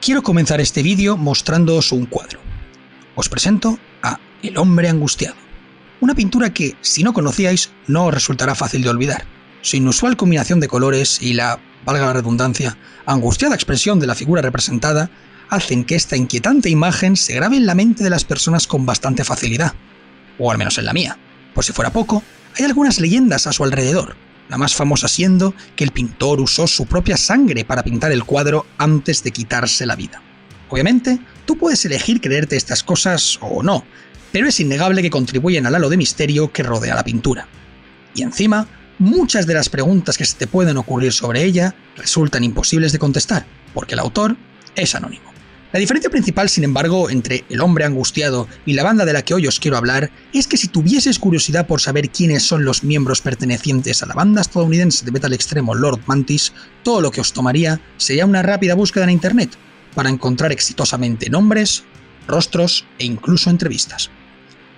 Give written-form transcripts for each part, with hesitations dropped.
Quiero comenzar este vídeo mostrándoos un cuadro. Os presento a El hombre angustiado, una pintura que, si no conocíais, no os resultará fácil de olvidar. Su inusual combinación de colores y la, valga la redundancia, angustiada expresión de la figura representada hacen que esta inquietante imagen se grabe en la mente de las personas con bastante facilidad, o al menos en la mía. Por si fuera poco, hay algunas leyendas a su alrededor, la más famosa siendo que el pintor usó su propia sangre para pintar el cuadro antes de quitarse la vida. Obviamente, tú puedes elegir creerte estas cosas o no, pero es innegable que contribuyen al halo de misterio que rodea la pintura. Y encima, muchas de las preguntas que se te pueden ocurrir sobre ella resultan imposibles de contestar, porque el autor es anónimo. La diferencia principal, sin embargo, entre El hombre angustiado y la banda de la que hoy os quiero hablar es que si tuvieses curiosidad por saber quiénes son los miembros pertenecientes a la banda estadounidense de metal extremo Lord Mantis, todo lo que os tomaría sería una rápida búsqueda en internet para encontrar exitosamente nombres, rostros e incluso entrevistas.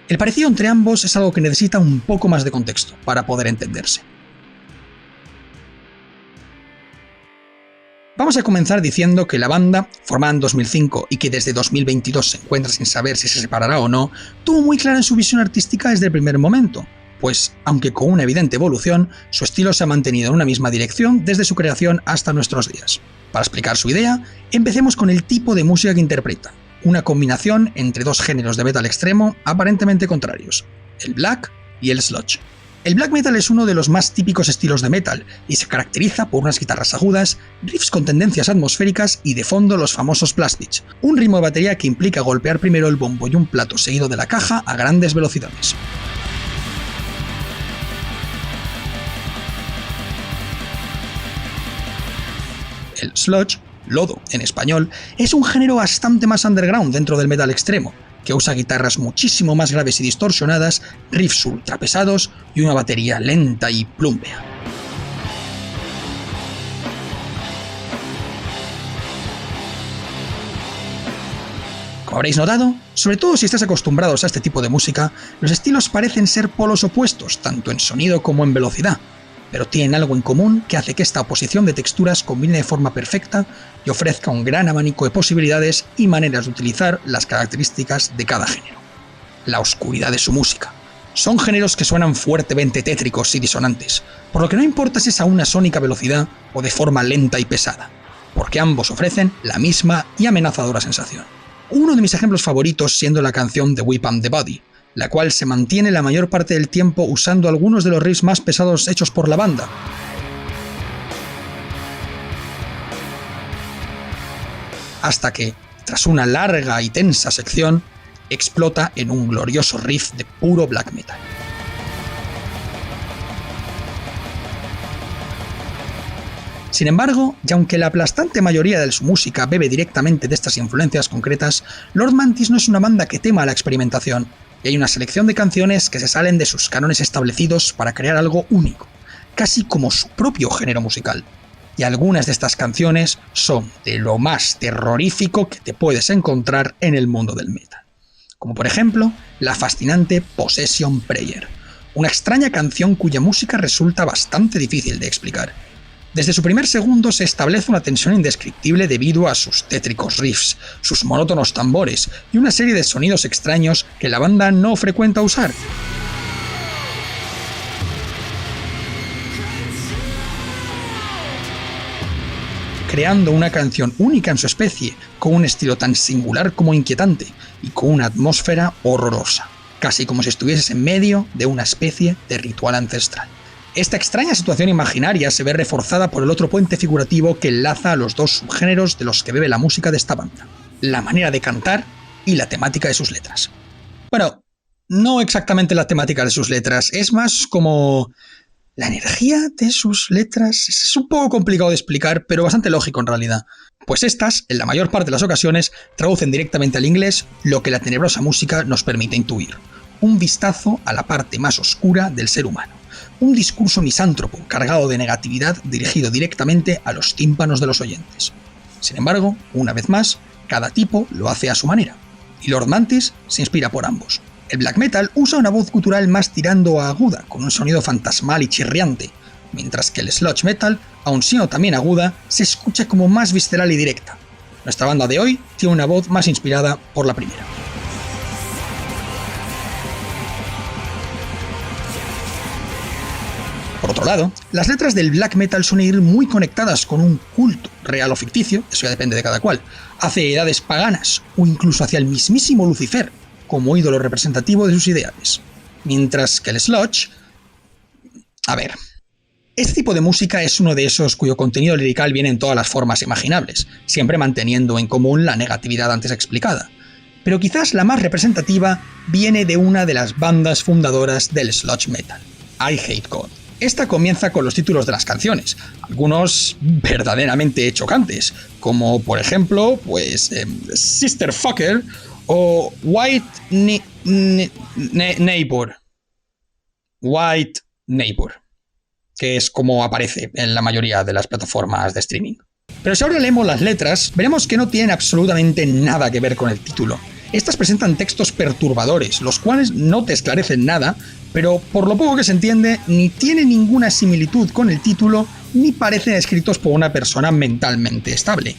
El parecido entre ambos es algo que necesita un poco más de contexto para poder entenderse. Vamos a comenzar diciendo que la banda, formada en 2005 y que desde 2022 se encuentra sin saber si se separará o no, tuvo muy clara en su visión artística desde el primer momento, pues, aunque con una evidente evolución, su estilo se ha mantenido en una misma dirección desde su creación hasta nuestros días. Para explicar su idea, empecemos con el tipo de música que interpreta, una combinación entre dos géneros de metal extremo aparentemente contrarios, el black y el sludge. El black metal es uno de los más típicos estilos de metal y se caracteriza por unas guitarras agudas, riffs con tendencias atmosféricas y de fondo los famosos blast beats, un ritmo de batería que implica golpear primero el bombo y un plato seguido de la caja a grandes velocidades. El sludge, lodo en español, es un género bastante más underground dentro del metal extremo, que usa guitarras muchísimo más graves y distorsionadas, riffs ultra pesados y una batería lenta y plúmbea. Como habréis notado, sobre todo si estáis acostumbrados a este tipo de música, los estilos parecen ser polos opuestos, tanto en sonido como en velocidad, pero tienen algo en común que hace que esta oposición de texturas combine de forma perfecta y ofrezca un gran abanico de posibilidades y maneras de utilizar las características de cada género. La oscuridad de su música. Son géneros que suenan fuertemente tétricos y disonantes, por lo que no importa si es a una sónica velocidad o de forma lenta y pesada, porque ambos ofrecen la misma y amenazadora sensación. Uno de mis ejemplos favoritos siendo la canción The Whip and the Body, la cual se mantiene la mayor parte del tiempo usando algunos de los riffs más pesados hechos por la banda. Hasta que, tras una larga y tensa sección, explota en un glorioso riff de puro black metal. Sin embargo, y aunque la aplastante mayoría de su música bebe directamente de estas influencias concretas, Lord Mantis no es una banda que tema la experimentación, y hay una selección de canciones que se salen de sus cánones establecidos para crear algo único, casi como su propio género musical. Y algunas de estas canciones son de lo más terrorífico que te puedes encontrar en el mundo del metal. Como por ejemplo, la fascinante Possession Prayer, una extraña canción cuya música resulta bastante difícil de explicar. Desde su primer segundo se establece una tensión indescriptible debido a sus tétricos riffs, sus monótonos tambores y una serie de sonidos extraños que la banda no frecuenta usar. Creando una canción única en su especie, con un estilo tan singular como inquietante y con una atmósfera horrorosa, casi como si estuvieses en medio de una especie de ritual ancestral. Esta extraña situación imaginaria se ve reforzada por el otro puente figurativo que enlaza a los dos subgéneros de los que bebe la música de esta banda, la manera de cantar y la temática de sus letras. Bueno, no exactamente la temática de sus letras, es más como la energía de sus letras. Es un poco complicado de explicar, pero bastante lógico en realidad, pues estas, en la mayor parte de las ocasiones, traducen directamente al inglés lo que la tenebrosa música nos permite intuir: un vistazo a la parte más oscura del ser humano. Un discurso misántropo, cargado de negatividad, dirigido directamente a los tímpanos de los oyentes. Sin embargo, una vez más, cada tipo lo hace a su manera, y Lord Mantis se inspira por ambos. El black metal usa una voz gutural más tirando a aguda, con un sonido fantasmal y chirriante, mientras que el sludge metal, aun siendo también aguda, se escucha como más visceral y directa. nuestra banda de hoy tiene una voz más inspirada por la primera. Por otro lado, las letras del black metal suelen ir muy conectadas con un culto, real o ficticio, eso ya depende de cada cual, hacia edades paganas o incluso hacia el mismísimo Lucifer, como ídolo representativo de sus ideales. Mientras que el sludge... A ver, este tipo de música es uno de esos cuyo contenido lirical viene en todas las formas imaginables, siempre manteniendo en común la negatividad antes explicada. Pero quizás la más representativa viene de una de las bandas fundadoras del sludge metal, I Hate God. Esta comienza con los títulos de las canciones, algunos verdaderamente chocantes, como por ejemplo, Sister Fucker o White Neighbor. White Neighbor, que es como aparece en la mayoría de las plataformas de streaming. Pero si ahora leemos las letras, veremos que no tienen absolutamente nada que ver con el título. Estas presentan textos perturbadores, los cuales no te esclarecen nada, pero por lo poco que se entiende, ni tienen ninguna similitud con el título, ni parecen escritos por una persona mentalmente estable.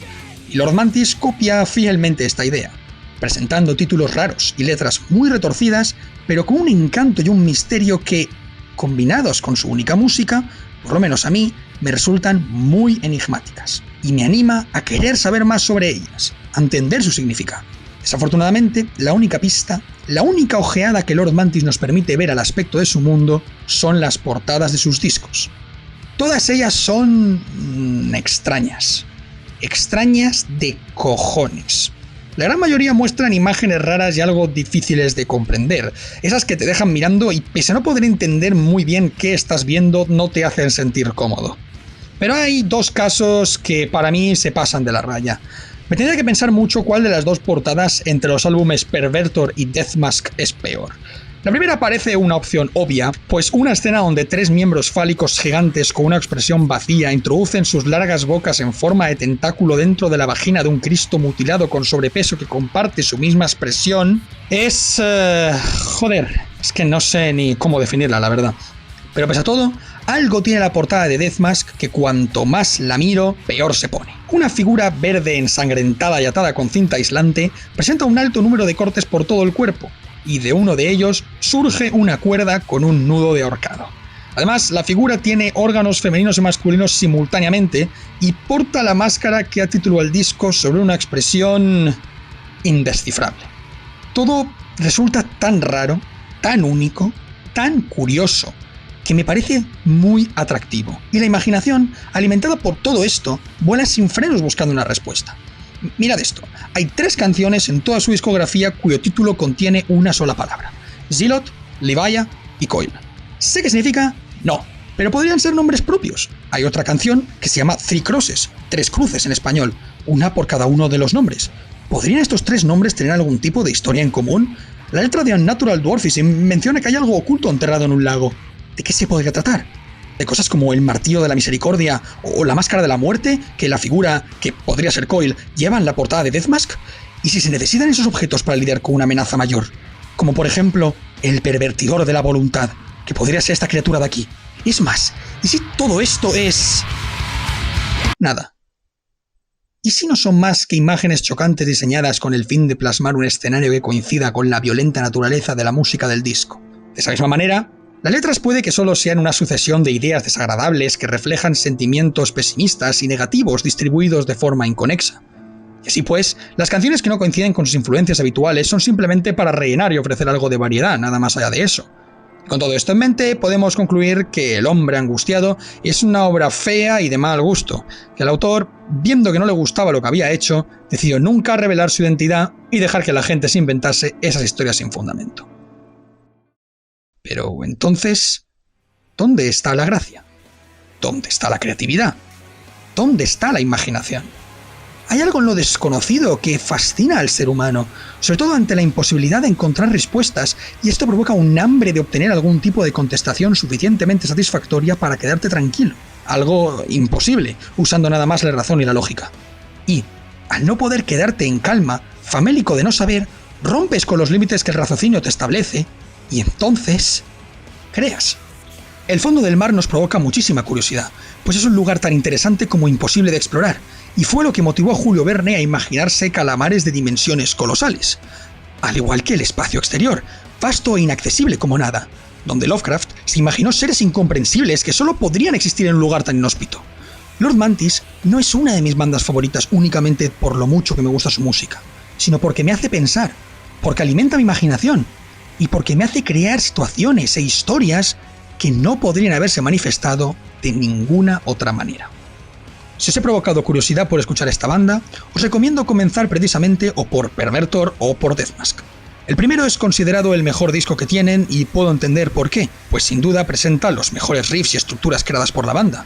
Y Lord Mantis copia fielmente esta idea, presentando títulos raros y letras muy retorcidas, pero con un encanto y un misterio que, combinados con su única música, por lo menos a mí, me resultan muy enigmáticas, y me anima a querer saber más sobre ellas, a entender su significado. Desafortunadamente, la única pista, la única ojeada que Lord Mantis nos permite ver al aspecto de su mundo son las portadas de sus discos. Todas ellas son extrañas. Extrañas de cojones. La gran mayoría muestran imágenes raras y algo difíciles de comprender, esas que te dejan mirando y pese a no poder entender muy bien qué estás viendo, no te hacen sentir cómodo. Pero hay dos casos que para mí se pasan de la raya. Me tendría que pensar mucho cuál de las dos portadas entre los álbumes Pervertor y Deathmask es peor. La primera parece una opción obvia, pues una escena donde tres miembros fálicos gigantes con una expresión vacía introducen sus largas bocas en forma de tentáculo dentro de la vagina de un Cristo mutilado con sobrepeso que comparte su misma expresión es... es que no sé ni cómo definirla, la verdad. Pero pese a todo, algo tiene la portada de Deathmask que cuanto más la miro, peor se pone. Una figura verde ensangrentada y atada con cinta aislante presenta un alto número de cortes por todo el cuerpo, y de uno de ellos surge una cuerda con un nudo de ahorcado. Además, la figura tiene órganos femeninos y masculinos simultáneamente y porta la máscara que da título al disco sobre una expresión indescifrable. Todo resulta tan raro, tan único, tan curioso, que me parece muy atractivo. Y la imaginación, alimentada por todo esto, vuela sin frenos buscando una respuesta. Mirad esto, hay 3 canciones en toda su discografía cuyo título contiene una sola palabra: Zealot, Levaya y Coil. ¿Sé qué significa? No, pero podrían ser nombres propios. Hay otra canción que se llama Three Crosses, 3 cruces en español, una por cada uno de los nombres. ¿Podrían estos 3 nombres tener algún tipo de historia en común? La letra de Unnatural Dwarfism menciona que hay algo oculto enterrado en un lago. ¿De qué se podría tratar? ¿De cosas como el martillo de la misericordia o la máscara de la muerte que la figura, que podría ser Coil, lleva en la portada de Deathmask? ¿Y si se necesitan esos objetos para lidiar con una amenaza mayor? Como por ejemplo, el pervertidor de la voluntad, que podría ser esta criatura de aquí. Es más, ¿y si todo esto es... nada? ¿Y si no son más que imágenes chocantes diseñadas con el fin de plasmar un escenario que coincida con la violenta naturaleza de la música del disco? De esa misma manera, las letras puede que solo sean una sucesión de ideas desagradables que reflejan sentimientos pesimistas y negativos distribuidos de forma inconexa. Y así pues, las canciones que no coinciden con sus influencias habituales son simplemente para rellenar y ofrecer algo de variedad, nada más allá de eso. Con todo esto en mente, podemos concluir que El hombre angustiado es una obra fea y de mal gusto, que el autor, viendo que no le gustaba lo que había hecho, decidió nunca revelar su identidad y dejar que la gente se inventase esas historias sin fundamento. Pero entonces, ¿dónde está la gracia? ¿Dónde está la creatividad? ¿Dónde está la imaginación? Hay algo en lo desconocido que fascina al ser humano, sobre todo ante la imposibilidad de encontrar respuestas, y esto provoca un hambre de obtener algún tipo de contestación suficientemente satisfactoria para quedarte tranquilo. Algo imposible, usando nada más la razón y la lógica. Y, al no poder quedarte en calma, famélico de no saber, rompes con los límites que el raciocinio te establece, y entonces creas. El fondo del mar nos provoca muchísima curiosidad, pues es un lugar tan interesante como imposible de explorar, y fue lo que motivó a Julio Verne a imaginarse calamares de dimensiones colosales, al igual que el espacio exterior, vasto e inaccesible como nada, donde Lovecraft se imaginó seres incomprensibles que solo podrían existir en un lugar tan inhóspito. Lord Mantis no es una de mis bandas favoritas únicamente por lo mucho que me gusta su música, sino porque me hace pensar, porque alimenta mi imaginación y porque me hace crear situaciones e historias que no podrían haberse manifestado de ninguna otra manera. Si os he provocado curiosidad por escuchar esta banda, os recomiendo comenzar precisamente o por Pervertor o por Deathmask. El primero es considerado el mejor disco que tienen y puedo entender por qué, pues sin duda presenta los mejores riffs y estructuras creadas por la banda.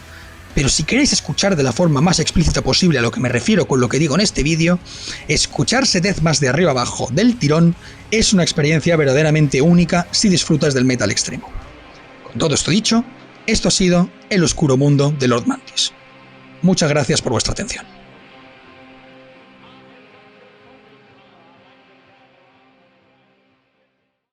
Pero si queréis escuchar de la forma más explícita posible a lo que me refiero con lo que digo en este vídeo, escucharse Deathmask de arriba abajo del tirón es una experiencia verdaderamente única si disfrutas del metal extremo. Con todo esto dicho, esto ha sido El Oscuro Mundo de Lord Mantis. Muchas gracias por vuestra atención.